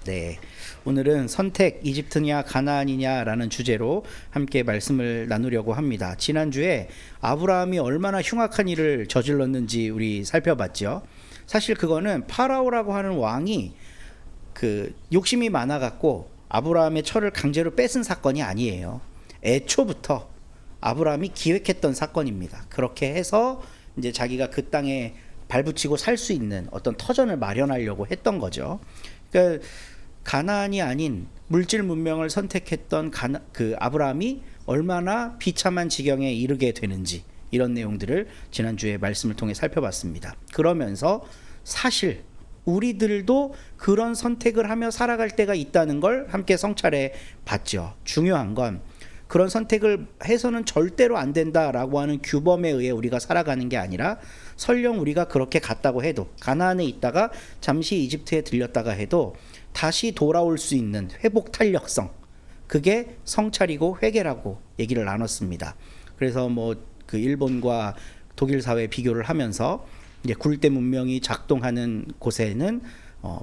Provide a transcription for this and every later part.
네, 오늘은 선택 이집트냐 가나안이냐라는 주제로 함께 말씀을 나누려고 합니다. 지난주에 아브라함이 얼마나 흉악한 일을 저질렀는지 우리 살펴봤죠. 사실 그거는 파라오라고 하는 왕이 욕심이 많아갖고 아브라함의 철을 강제로 뺏은 사건이 아니에요. 애초부터 아브라함이 기획했던 사건입니다. 그렇게 해서 이제 자기가 그 땅에 발붙이고 살 수 있는 어떤 터전을 마련하려고 했던 거죠. 그러니까 가나안이 아닌 물질 문명을 선택했던 아브라함이 얼마나 비참한 지경에 이르게 되는지, 이런 내용들을 지난주에 말씀을 통해 살펴봤습니다. 그러면서 사실 우리들도 그런 선택을 하며 살아갈 때가 있다는 걸 함께 성찰해 봤죠. 중요한 건 그런 선택을 해서는 절대로 안 된다라고 하는 규범에 의해 우리가 살아가는 게 아니라, 설령 우리가 그렇게 갔다고 해도, 가나안에 있다가 잠시 이집트에 들렸다가 해도 다시 돌아올 수 있는 회복 탄력성, 그게 성찰이고 회개라고 얘기를 나눴습니다. 그래서 일본과 독일 사회 비교를 하면서 이제 굴대 문명이 작동하는 곳에는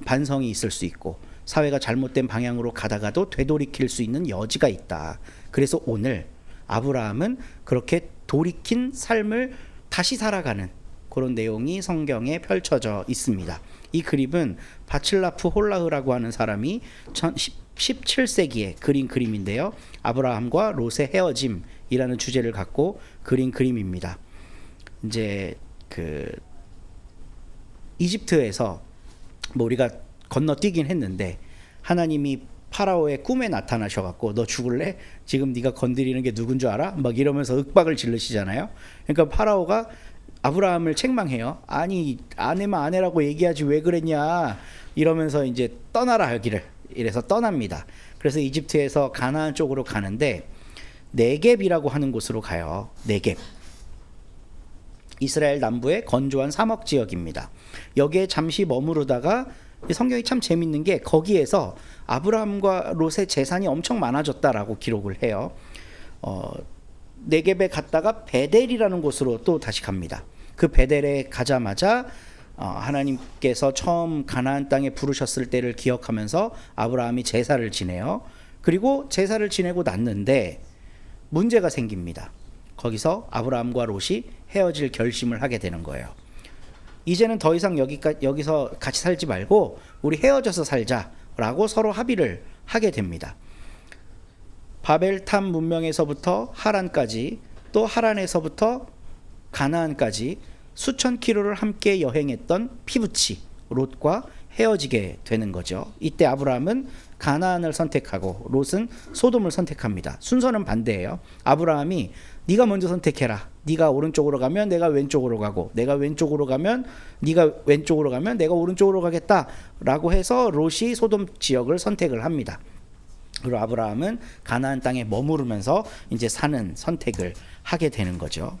반성이 있을 수 있고, 사회가 잘못된 방향으로 가다가도 되돌이킬 수 있는 여지가 있다. 그래서 오늘 아브라함은 그렇게 돌이킨 삶을 다시 살아가는 그런 내용이 성경에 펼쳐져 있습니다. 이 그림은 바칠라프 홀라흐라고 하는 사람이 17세기에 그린 그림인데요. 아브라함과 롯의 헤어짐이라는 주제를 갖고 그린 그림입니다. 이제 이집트에서 우리가 건너뛰긴 했는데, 하나님이 파라오의 꿈에 나타나셔갖고 너 죽을래? 지금 네가 건드리는 게 누군 줄 알아? 막 이러면서 윽박을 지르시잖아요. 그러니까 파라오가 아브라함을 책망해요. 아니, 아내만 아내라고 얘기하지 왜 그랬냐, 이러면서 이제 떠나라 여기를, 이래서 떠납니다. 그래서 이집트에서 가나안 쪽으로 가는데 네겝이라고 하는 곳으로 가요. 네겝, 이스라엘 남부의 건조한 사막 지역입니다. 여기에 잠시 머무르다가, 성경이 참 재밌는 게 거기에서 아브라함과 롯의 재산이 엄청 많아졌다라고 기록을 해요. 네겝에 갔다가 베델이라는 곳으로 또 다시 갑니다. 그 베델에 가자마자 하나님께서 처음 가나안 땅에 부르셨을 때를 기억하면서 아브라함이 제사를 지내요. 그리고 제사를 지내고 났는데 문제가 생깁니다. 거기서 아브라함과 롯이 헤어질 결심을 하게 되는 거예요. 이제는 더 이상 여기서 같이 살지 말고 우리 헤어져서 살자라고 서로 합의를 하게 됩니다. 바벨탑 문명에서부터 하란까지, 또 하란에서부터 가나안까지 수천 킬로를 함께 여행했던 피부치 롯과 헤어지게 되는 거죠. 이때 아브라함은 가나안을 선택하고 롯은 소돔을 선택합니다. 순서는 반대예요. 아브라함이 네가 먼저 선택해라. 네가 오른쪽으로 가면 내가 왼쪽으로 가고, 내가 왼쪽으로 가면 네가 왼쪽으로 가면 내가 오른쪽으로 가겠다라고 해서 롯이 소돔 지역을 선택을 합니다. 그리고 아브라함은 가나안 땅에 머무르면서 이제 사는 선택을 하게 되는 거죠.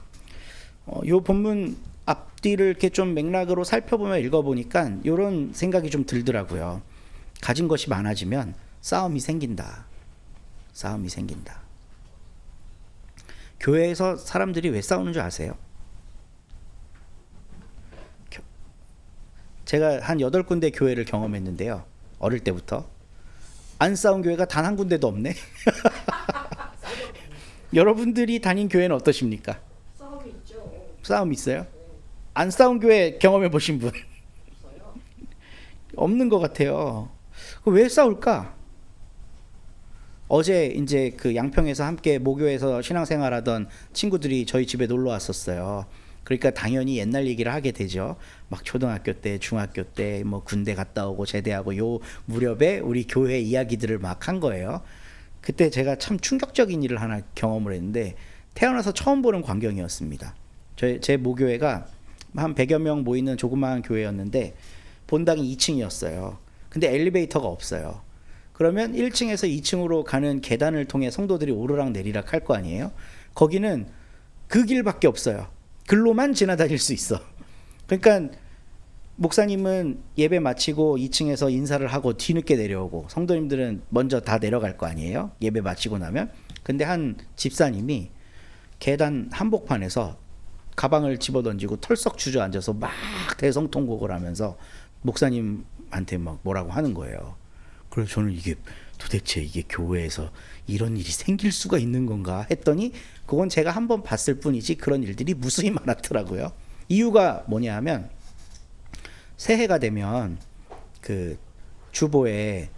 이 본문 앞뒤를 이렇게 좀 맥락으로 살펴보며 읽어보니까 이런 생각이 좀 들더라고요. 가진 것이 많아지면 싸움이 생긴다. 싸움이 생긴다. 교회에서 사람들이 왜 싸우는 줄 아세요? 제가 한 8군데 교회를 경험했는데요. 어릴 때부터. 안 싸운 교회가 단 한 군데도 없네. 여러분들이 다닌 교회는 어떠십니까? 싸움이 있죠. 싸움 있어요? 안 싸운 교회 경험해 보신 분? 없는 것 같아요. 왜 싸울까? 어제 이제 양평에서 함께 모교에서 신앙생활하던 친구들이 저희 집에 놀러 왔었어요. 그러니까 당연히 옛날 얘기를 하게 되죠. 막 초등학교 때, 중학교 때, 군대 갔다 오고 제대하고 요 무렵에 우리 교회 이야기들을 막 한 거예요. 그때 제가 참 충격적인 일을 하나 경험을 했는데, 태어나서 처음 보는 광경이었습니다. 제 모교회가 한 100여 명 모이는 조그마한 교회였는데 본당이 2층이었어요. 근데 엘리베이터가 없어요. 그러면 1층에서 2층으로 가는 계단을 통해 성도들이 오르락 내리락 할 거 아니에요. 거기는 그 길밖에 없어요. 글로만 지나다닐 수 있어. 그러니까 목사님은 예배 마치고 2층에서 인사를 하고 뒤늦게 내려오고, 성도님들은 먼저 다 내려갈 거 아니에요, 예배 마치고 나면. 근데 한 집사님이 계단 한복판에서 가방을 집어던지고 털썩 주저앉아서 막 대성통곡을 하면서 목사님한테 막 뭐라고 하는 거예요. 그래서 저는 이게 도대체 이게 교회에서 이런 일이 생길 수가 있는 건가 했더니 그건 제가 한번 봤을 뿐이지 그런 일들이 무수히 많았더라고요. 이유가 뭐냐 하면 새해가 되면 그 주보에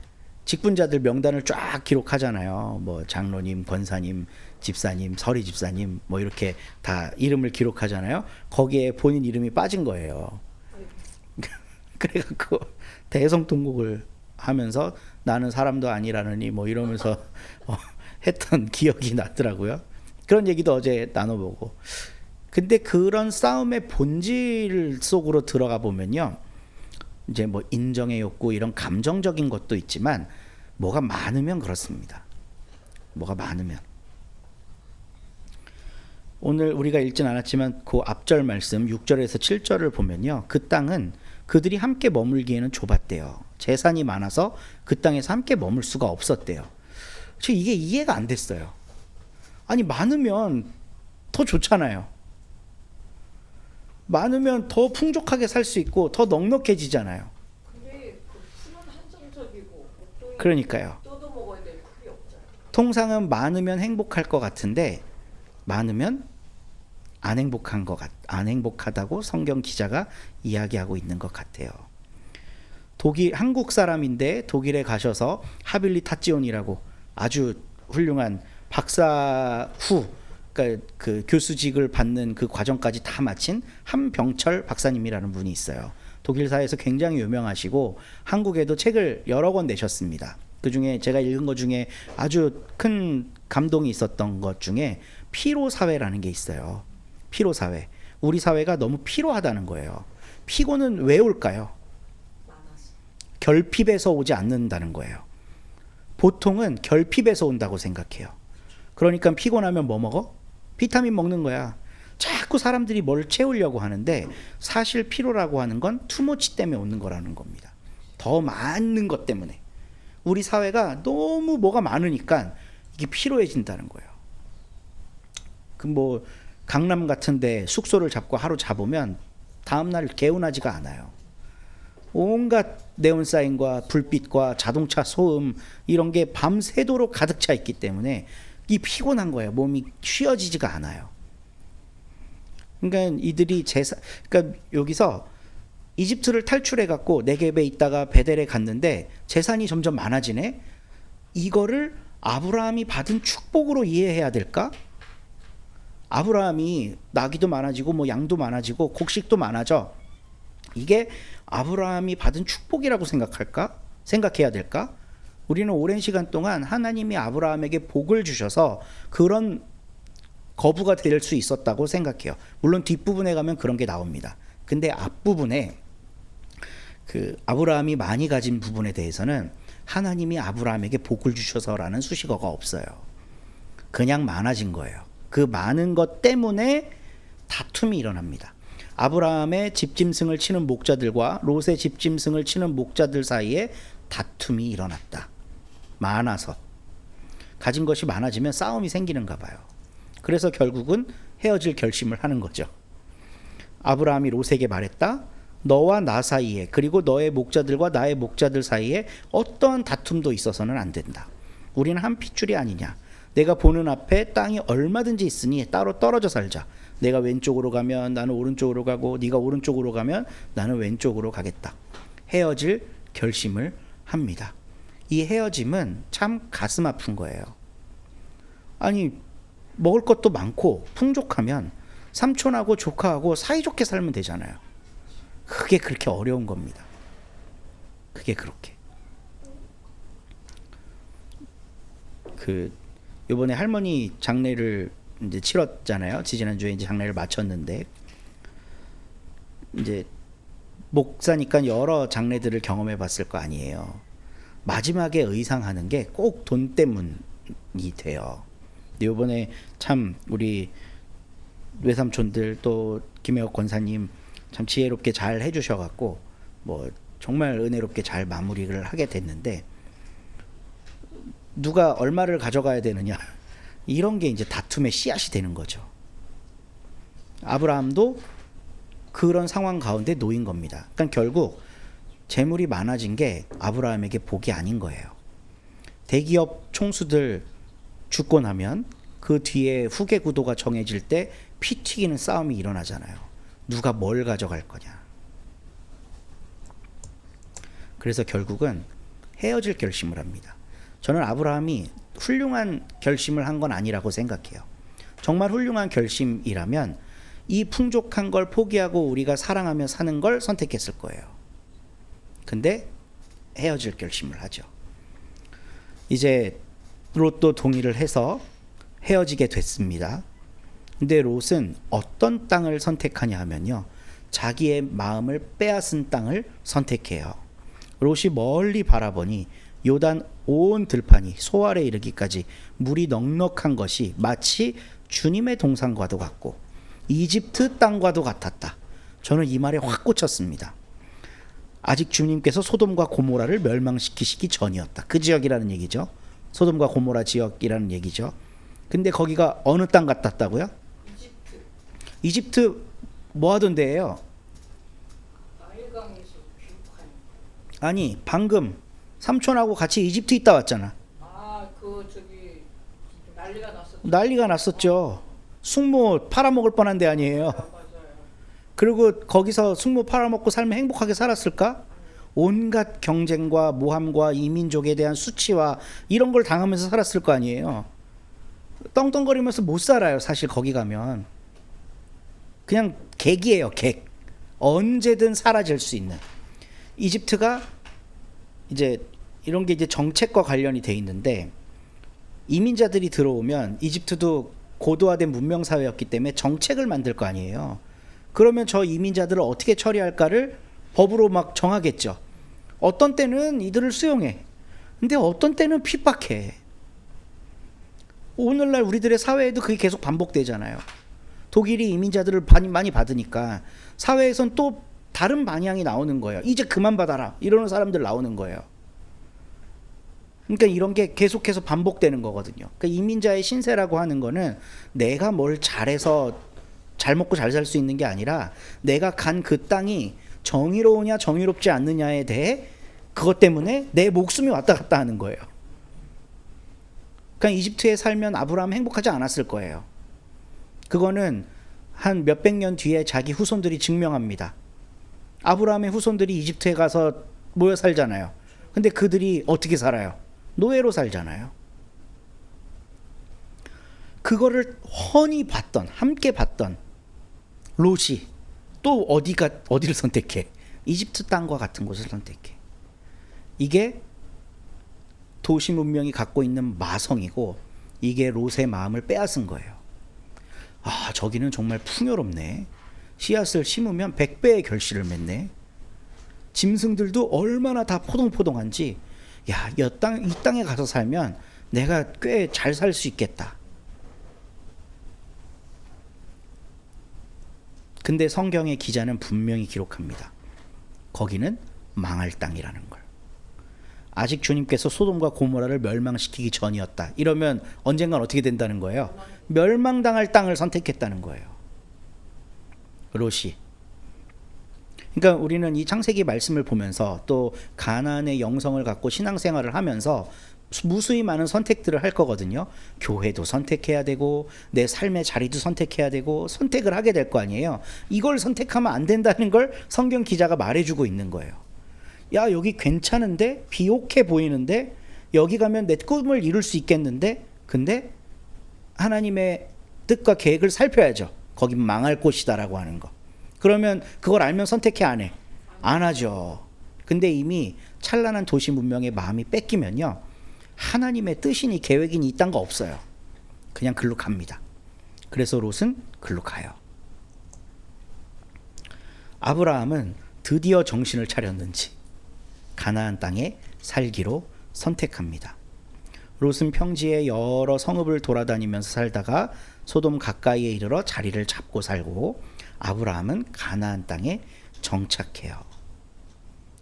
직분자들 명단을 쫙 기록하잖아요. 뭐 장로님, 권사님, 집사님, 서리 집사님 뭐 이렇게 다 이름을 기록하잖아요. 거기에 본인 이름이 빠진 거예요. 그래갖고 대성통곡을 하면서 나는 사람도 아니라느니 뭐 이러면서 했던 기억이 났더라고요. 그런 얘기도 어제 나눠보고. 근데 그런 싸움의 본질 속으로 들어가 보면요, 이제 뭐 인정의 욕구 이런 감정적인 것도 있지만 뭐가 많으면 그렇습니다. 뭐가 많으면. 오늘 우리가 읽진 않았지만 그 앞절 말씀 6절에서 7절을 보면요, 그 땅은 그들이 함께 머물기에는 좁았대요. 재산이 많아서 그 땅에서 함께 머물 수가 없었대요. 이게 이해가 안 됐어요. 아니 많으면 더 좋잖아요. 많으면 더 풍족하게 살 수 있고 더 넉넉해지잖아요. 근데 그 풀은 한정적이고 그러니까요. 뜯어 먹어야 될 풀이 없잖아요. 통상은 많으면 행복할 것 같은데 많으면 안 행복하다고 성경 기자가 이야기하고 있는 것 같아요. 한국 사람인데 독일에 가셔서 하빌리타지온이라고 아주 훌륭한 박사 후 그러니까 그 교수직을 받는 그 과정까지 다 마친 한병철 박사님이라는 분이 있어요. 독일 사회에서 굉장히 유명하시고 한국에도 책을 여러 권 내셨습니다. 그 중에 제가 읽은 것 중에 아주 큰 감동이 있었던 것 중에 피로 사회라는 게 있어요. 피로 사회. 우리 사회가 너무 피로하다는 거예요. 피곤은 왜 올까요? 결핍에서 오지 않는다는 거예요. 보통은 결핍에서 온다고 생각해요. 그러니까 피곤하면 뭐 먹어? 비타민 먹는 거야. 자꾸 사람들이 뭘 채우려고 하는데 사실 피로라고 하는 건 투머치 때문에 오는 거라는 겁니다. 더 많은 것 때문에. 우리 사회가 너무 뭐가 많으니까 이게 피로해진다는 거예요. 그 뭐 강남 같은데 숙소를 잡고 하루 잡으면 다음날 개운하지가 않아요. 온갖 네온사인과 불빛과 자동차 소음 이런 게 밤새도록 가득 차 있기 때문에 이 피곤한 거예요. 몸이 쉬어지지가 않아요. 그러니까 이들이 그러니까 여기서 이집트를 탈출해 갖고 네겝에 있다가 베델에 갔는데 재산이 점점 많아지네. 이거를 아브라함이 받은 축복으로 이해해야 될까? 아브라함이 나귀도 많아지고 뭐 양도 많아지고 곡식도 많아져. 이게 아브라함이 받은 축복이라고 생각해야 될까? 우리는 오랜 시간 동안 하나님이 아브라함에게 복을 주셔서 그런 거부가 될 수 있었다고 생각해요. 물론 뒷부분에 가면 그런 게 나옵니다. 근데 앞부분에 그 아브라함이 많이 가진 부분에 대해서는 하나님이 아브라함에게 복을 주셔서라는 수식어가 없어요. 그냥 많아진 거예요. 그 많은 것 때문에 다툼이 일어납니다. 아브라함의 집짐승을 치는 목자들과 롯의 집짐승을 치는 목자들 사이에 다툼이 일어났다. 많아서. 가진 것이 많아지면 싸움이 생기는가 봐요. 그래서 결국은 헤어질 결심을 하는 거죠. 아브라함이 롯에게 말했다. 너와 나 사이에 그리고 너의 목자들과 나의 목자들 사이에 어떠한 다툼도 있어서는 안 된다. 우리는 한 핏줄이 아니냐. 내가 보는 앞에 땅이 얼마든지 있으니 따로 떨어져 살자. 내가 왼쪽으로 가면 나는 오른쪽으로 가고 네가 오른쪽으로 가면 나는 왼쪽으로 가겠다. 헤어질 결심을 합니다. 이 헤어짐은 참 가슴 아픈 거예요. 아니 먹을 것도 많고 풍족하면 삼촌하고 조카하고 사이좋게 살면 되잖아요. 그게 그렇게 어려운 겁니다. 그게 그렇게. 이번에 할머니 장례를 이제 치렀잖아요. 지지난주에 이제 장례를 마쳤는데 이제 목사니까 여러 장례들을 경험해 봤을 거 아니에요. 마지막에 의상하는 게 꼭 돈 때문이 돼요. 이번에 참 우리 외삼촌들 또 김혜옥 권사님 참 지혜롭게 잘 해주셔갖고 뭐 정말 은혜롭게 잘 마무리를 하게 됐는데 누가 얼마를 가져가야 되느냐 이런 게 이제 다툼의 씨앗이 되는 거죠. 아브라함도 그런 상황 가운데 놓인 겁니다. 그러니까 결국 재물이 많아진 게 아브라함에게 복이 아닌 거예요. 대기업 총수들 죽고 나면 그 뒤에 후계 구도가 정해질 때 피 튀기는 싸움이 일어나잖아요. 누가 뭘 가져갈 거냐. 그래서 결국은 헤어질 결심을 합니다. 저는 아브라함이 훌륭한 결심을 한 건 아니라고 생각해요. 정말 훌륭한 결심이라면 이 풍족한 걸 포기하고 우리가 사랑하며 사는 걸 선택했을 거예요. 근데 헤어질 결심을 하죠. 이제 롯도 동의를 해서 헤어지게 됐습니다. 근데 롯은 어떤 땅을 선택하냐 하면요, 자기의 마음을 빼앗은 땅을 선택해요. 롯이 멀리 바라보니 요단 온 들판이 소알에 이르기까지 물이 넉넉한 것이 마치 주님의 동산과도 같고 이집트 땅과도 같았다. 저는 이 말에 확 꽂혔습니다. 아직 주님께서 소돔과 고모라를 멸망시키시기 전이었다. 그 지역이라는 얘기죠. 소돔과 고모라 지역이라는 얘기죠. 근데 거기가 어느 땅 같았다고요? 이집트 뭐 하던 데예요? 나일강에서 귀국한. 아니 방금 삼촌하고 같이 이집트 있다 왔잖아. 저기 난리가 났었죠. 난리가 났었죠. 숙모 팔아먹을 뻔한 데 아니에요. 맞아요. 그리고 거기서 숙모 팔아먹고 살면 행복하게 살았을까? 온갖 경쟁과 모함과 이민족에 대한 수치와 이런 걸 당하면서 살았을 거 아니에요. 떵떵거리면서 못 살아요. 사실 거기 가면 그냥 객이에요. 객. 언제든 사라질 수 있는. 이집트가 이제 이런 게 이제 정책과 관련이 돼 있는데, 이민자들이 들어오면 이집트도 고도화된 문명 사회였기 때문에 정책을 만들 거 아니에요. 그러면 저 이민자들을 어떻게 처리할까를 법으로 막 정하겠죠. 어떤 때는 이들을 수용해. 근데 어떤 때는 핍박해. 오늘날 우리들의 사회에도 그게 계속 반복되잖아요. 독일이 이민자들을 많이 받으니까 사회에선 또 다른 방향이 나오는 거예요. 이제 그만 받아라 이러는 사람들 나오는 거예요. 그러니까 이런 게 계속해서 반복되는 거거든요. 그러니까 이민자의 신세라고 하는 거는 내가 뭘 잘해서 잘 먹고 잘 살 수 있는 게 아니라 내가 간 그 땅이 정의로우냐 정의롭지 않느냐에 대해 그것 때문에 내 목숨이 왔다 갔다 하는 거예요. 그러니까 이집트에 살면 아브라함 행복하지 않았을 거예요. 그거는 한 몇백 년 뒤에 자기 후손들이 증명합니다. 아브라함의 후손들이 이집트에 가서 모여 살잖아요. 근데 그들이 어떻게 살아요? 노예로 살잖아요. 그거를 훤히 봤던, 함께 봤던 롯이 또 어디를 선택해? 이집트 땅과 같은 곳을 선택해. 이게 도시 문명이 갖고 있는 마성이고, 이게 롯의 마음을 빼앗은 거예요. 아, 저기는 정말 풍요롭네. 씨앗을 심으면 100배의 결실을 맺네. 짐승들도 얼마나 다 포동포동한지, 야, 이 땅에 가서 살면 내가 꽤 잘 살 수 있겠다. 근데 성경의 기자는 분명히 기록합니다. 거기는 망할 땅이라는 걸. 아직 주님께서 소돔과 고모라를 멸망시키기 전이었다. 이러면 언젠간 어떻게 된다는 거예요? 멸망당할 땅을 선택했다는 거예요. 롯이. 그러니까 우리는 이 창세기 말씀을 보면서 또 가나안의 영성을 갖고 신앙생활을 하면서 무수히 많은 선택들을 할 거거든요. 교회도 선택해야 되고 내 삶의 자리도 선택해야 되고 선택을 하게 될 거 아니에요. 이걸 선택하면 안 된다는 걸 성경 기자가 말해주고 있는 거예요. 야, 여기 괜찮은데? 비옥해 보이는데? 여기 가면 내 꿈을 이룰 수 있겠는데? 근데 하나님의 뜻과 계획을 살펴야죠. 거긴 망할 곳이다라고 하는 거. 그러면 그걸 알면 선택해 안 해? 안 하죠. 근데 이미 찬란한 도시 문명의 마음이 뺏기면요, 하나님의 뜻이니 계획이니 이딴 거 없어요. 그냥 글로 갑니다. 그래서 롯은 글로 가요. 아브라함은 드디어 정신을 차렸는지 가나안 땅에 살기로 선택합니다. 롯은 평지의 여러 성읍을 돌아다니면서 살다가 소돔 가까이에 이르러 자리를 잡고 살고, 아브라함은 가나안 땅에 정착해요.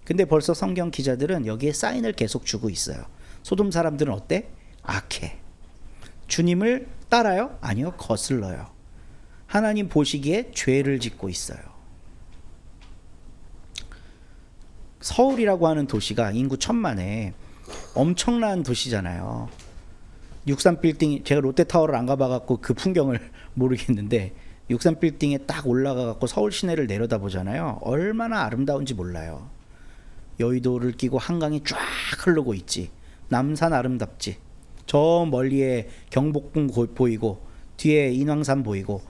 근데 벌써 성경 기자들은 여기에 사인을 계속 주고 있어요. 소돔 사람들은 어때? 악해. 주님을 따라요? 아니요, 거슬러요. 하나님 보시기에 죄를 짓고 있어요. 서울이라고 하는 도시가 인구 1,000만에 엄청난 도시잖아요. 63빌딩, 제가 롯데타워를 안 가봐갖고 그 풍경을 모르겠는데 63빌딩에 딱 올라가갖고 서울 시내를 내려다보잖아요. 얼마나 아름다운지 몰라요. 여의도를 끼고 한강이 쫙 흐르고 있지. 남산 아름답지. 저 멀리에 경복궁 보이고 뒤에 인왕산 보이고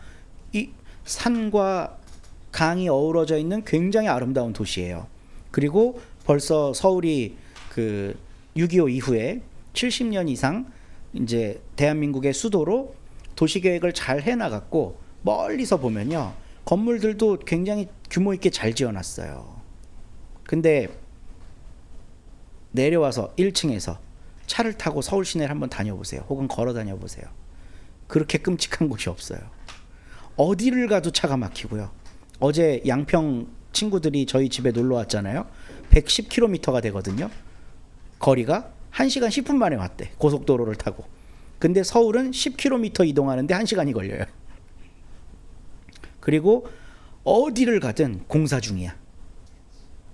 이 산과 강이 어우러져 있는 굉장히 아름다운 도시예요. 그리고 벌써 서울이 그 6.25 이후에 70년 이상 이제 대한민국의 수도로 도시계획을 잘 해나갔고 멀리서 보면요 건물들도 굉장히 규모 있게 잘 지어놨어요. 근데 내려와서 1층에서 차를 타고 서울 시내를 한번 다녀보세요. 혹은 걸어 다녀보세요. 그렇게 끔찍한 곳이 없어요. 어디를 가도 차가 막히고요. 어제 양평 친구들이 저희 집에 놀러 왔잖아요. 110km가 되거든요. 거리가 1시간 10분 만에 왔대. 고속도로를 타고. 근데 서울은 10km 이동하는데 1시간이 걸려요. 그리고 어디를 가든 공사 중이야.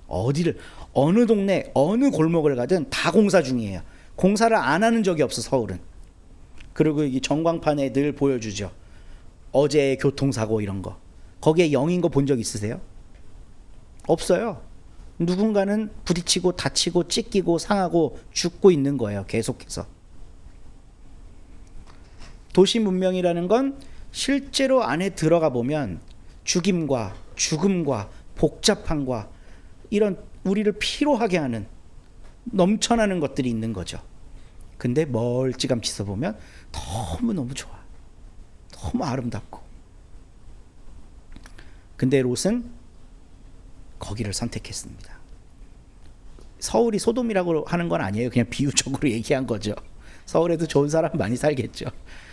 어디를 어느 동네 어느 골목을 가든 다 공사 중이에요. 공사를 안 하는 적이 없어 서울은. 그리고 이 전광판에 늘 보여주죠. 어제의 교통사고 이런 거. 거기에 0인 거 본 적 있으세요? 없어요. 누군가는 부딪히고 다치고 찢기고 상하고 죽고 있는 거예요. 계속해서. 도시 문명이라는 건 실제로 안에 들어가 보면 죽임과 죽음과 복잡함과 이런 우리를 피로하게 하는 넘쳐나는 것들이 있는 거죠. 근데 멀찌감치서 보면 너무너무 좋아. 너무 아름답고. 근데 롯은 거기를 선택했습니다. 서울이 소돔이라고 하는 건 아니에요. 그냥 비유적으로 얘기한 거죠. 서울에도 좋은 사람 많이 살겠죠.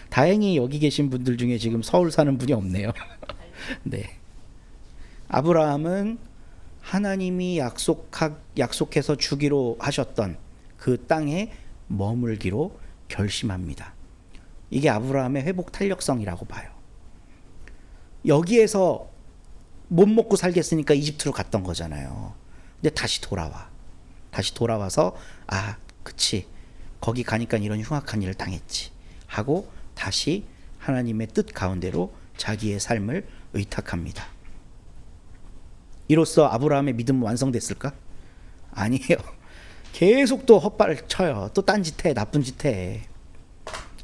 다행히 여기 계신 분들 중에 지금 서울 사는 분이 없네요. 네. 아브라함은 하나님이 약속해서 주기로 하셨던 그 땅에 머물기로 결심합니다. 이게 아브라함의 회복 탄력성이라고 봐요. 여기에서 못 먹고 살겠으니까 이집트로 갔던 거잖아요. 근데 다시 돌아와서 아, 그치. 거기 가니까 이런 흉악한 일을 당했지 하고 다시 하나님의 뜻 가운데로 자기의 삶을 의탁합니다. 이로써 아브라함의 믿음은 완성됐을까? 아니에요. 계속 또 헛발을 쳐요. 또 딴짓해, 나쁜 짓해.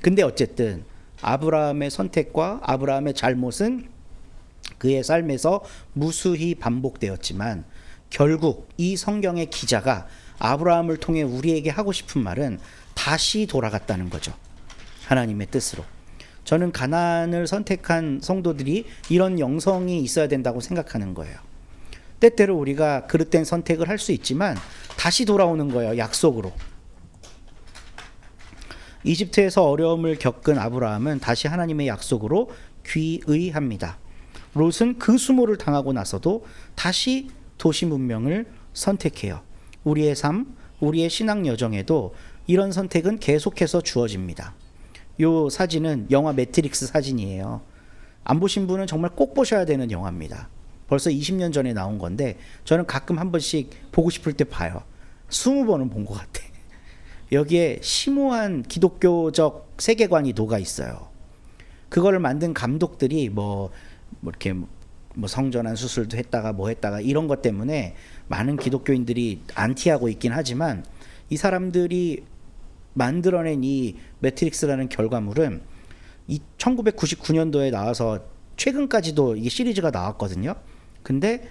근데 어쨌든 아브라함의 선택과 아브라함의 잘못은 그의 삶에서 무수히 반복되었지만 결국 이 성경의 기자가 아브라함을 통해 우리에게 하고 싶은 말은 다시 돌아갔다는 거죠. 하나님의 뜻으로. 저는 가나안을 선택한 성도들이 이런 영성이 있어야 된다고 생각하는 거예요. 때때로 우리가 그릇된 선택을 할 수 있지만 다시 돌아오는 거예요. 약속으로. 이집트에서 어려움을 겪은 아브라함은 다시 하나님의 약속으로 귀의합니다. 롯은 그 수모를 당하고 나서도 다시 도시 문명을 선택해요. 우리의 삶, 우리의 신앙 여정에도 이런 선택은 계속해서 주어집니다. 요 사진은 영화 매트릭스 사진이에요. 안 보신 분은 정말 꼭 보셔야 되는 영화입니다. 벌써 20년 전에 나온 건데 저는 가끔 한 번씩 보고 싶을 때 봐요. 20번은 본 것 같아. 여기에 심오한 기독교적 세계관이 녹아 있어요. 그거를 만든 감독들이 이렇게 성전환 수술도 했다가 했다가 이런 것 때문에 많은 기독교인들이 안티하고 있긴 하지만 이 사람들이 만들어낸 이 매트릭스라는 결과물은 1999년도에 나와서 최근까지도 이게 시리즈가 나왔거든요. 근데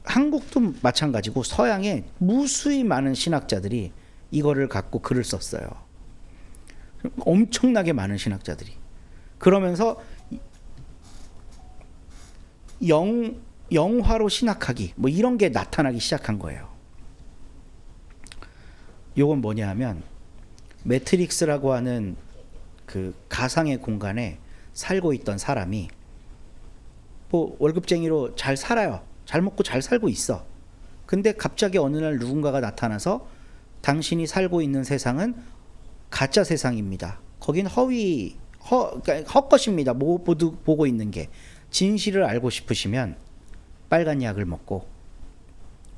한국도 마찬가지고 서양에 무수히 많은 신학자들이 이거를 갖고 글을 썼어요. 엄청나게 많은 신학자들이. 그러면서 영화로 신학하기 이런 게 나타나기 시작한 거예요. 요건 뭐냐 하면 매트릭스라고 하는 그 가상의 공간에 살고 있던 사람이 월급쟁이로 잘 살아요. 잘 먹고 잘 살고 있어. 근데 갑자기 어느 날 누군가가 나타나서 당신이 살고 있는 세상은 가짜 세상입니다. 거긴 그러니까 헛것입니다. 보고 있는 게. 진실을 알고 싶으시면 빨간 약을 먹고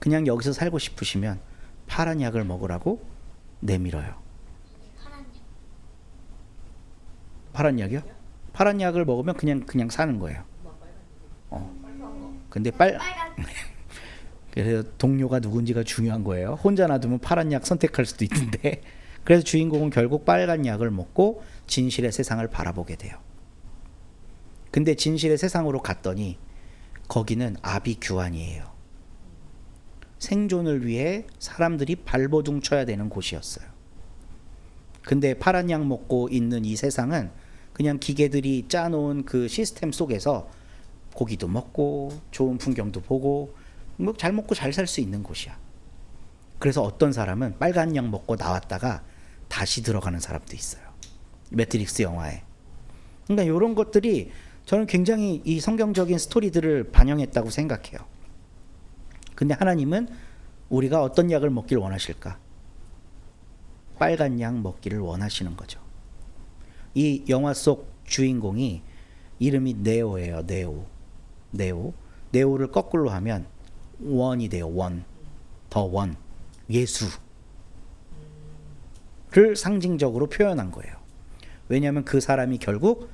그냥 여기서 살고 싶으시면 파란 약을 먹으라고 내밀어요. 파란 약이요? 파란 약을 먹으면 그냥 사는 거예요. 근데 그래서 동료가 누군지가 중요한 거예요. 혼자 놔두면 파란 약 선택할 수도 있는데 그래서 주인공은 결국 빨간 약을 먹고 진실의 세상을 바라보게 돼요. 근데 진실의 세상으로 갔더니 거기는 아비규환이에요. 생존을 위해 사람들이 발버둥 쳐야 되는 곳이었어요. 근데 파란 약 먹고 있는 이 세상은 그냥 기계들이 짜놓은 그 시스템 속에서 고기도 먹고 좋은 풍경도 보고 뭐 잘 먹고 잘 살 수 있는 곳이야. 그래서 어떤 사람은 빨간 약 먹고 나왔다가 다시 들어가는 사람도 있어요. 매트릭스 영화에. 그러니까 이런 것들이 저는 굉장히 이 성경적인 스토리들을 반영했다고 생각해요. 근데 하나님은 우리가 어떤 약을 먹길 원하실까? 빨간 약 먹기를 원하시는 거죠. 이 영화 속 주인공이 이름이 네오예요. 네오를 거꾸로 하면 원이 돼요. 원. 예수를 상징적으로 표현한 거예요. 왜냐하면 그 사람이 결국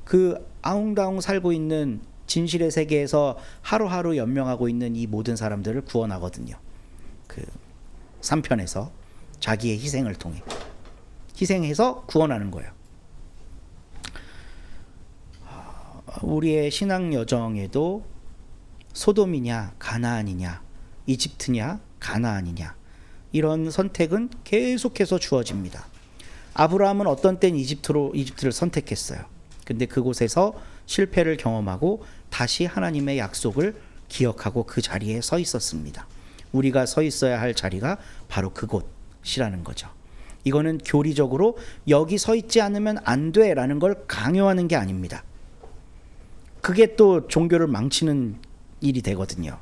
그 아웅다웅 살고 있는 진실의 세계에서 하루하루 연명하고 있는 이 모든 사람들을 구원하거든요. 그 3편에서 자기의 희생을 통해 희생해서 구원하는 거예요. 우리의 신앙 여정에도 소돔이냐 가나안이냐 이집트냐 가나안이냐 이런 선택은 계속해서 주어집니다. 아브라함은 어떤 땐 이집트를 선택했어요. 근데 그곳에서 실패를 경험하고 다시 하나님의 약속을 기억하고 그 자리에 서 있었습니다. 우리가 서 있어야 할 자리가 바로 그곳이라는 거죠. 이거는 교리적으로 여기 서 있지 않으면 안 돼라는 걸 강요하는 게 아닙니다. 그게 또 종교를 망치는 일이 되거든요.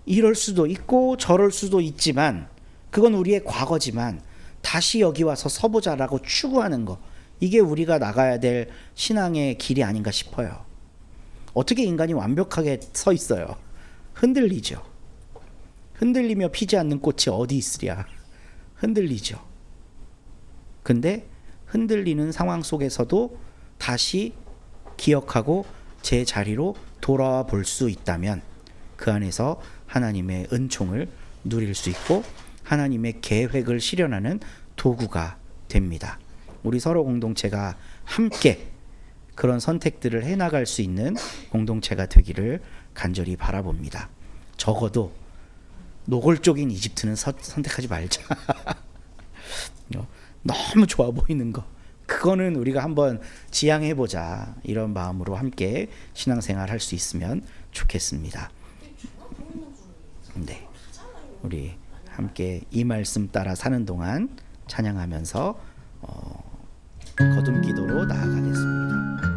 이럴 수도 있고 저럴 수도 있지만 그건 우리의 과거지만 다시 여기 와서 서보자라고 추구하는 거, 이게 우리가 나가야 될 신앙의 길이 아닌가 싶어요. 어떻게 인간이 완벽하게 서 있어요? 흔들리죠. 흔들리며 피지 않는 꽃이 어디 있으랴. 흔들리죠. 근데 흔들리는 상황 속에서도 다시 기억하고 제 자리로 돌아와 볼 수 있다면 그 안에서 하나님의 은총을 누릴 수 있고 하나님의 계획을 실현하는 도구가 됩니다. 우리 서로 공동체가 함께 그런 선택들을 해나갈 수 있는 공동체가 되기를 간절히 바라봅니다. 적어도 노골적인 이집트는 선택하지 말자. 너무 좋아 보이는 거, 그거는 우리가 한번 지향해보자, 이런 마음으로 함께 신앙생활 할 수 있으면 좋겠습니다. 네, 우리 함께 이 말씀 따라 사는 동안 찬양하면서 거듭 기도로 나아가겠습니다.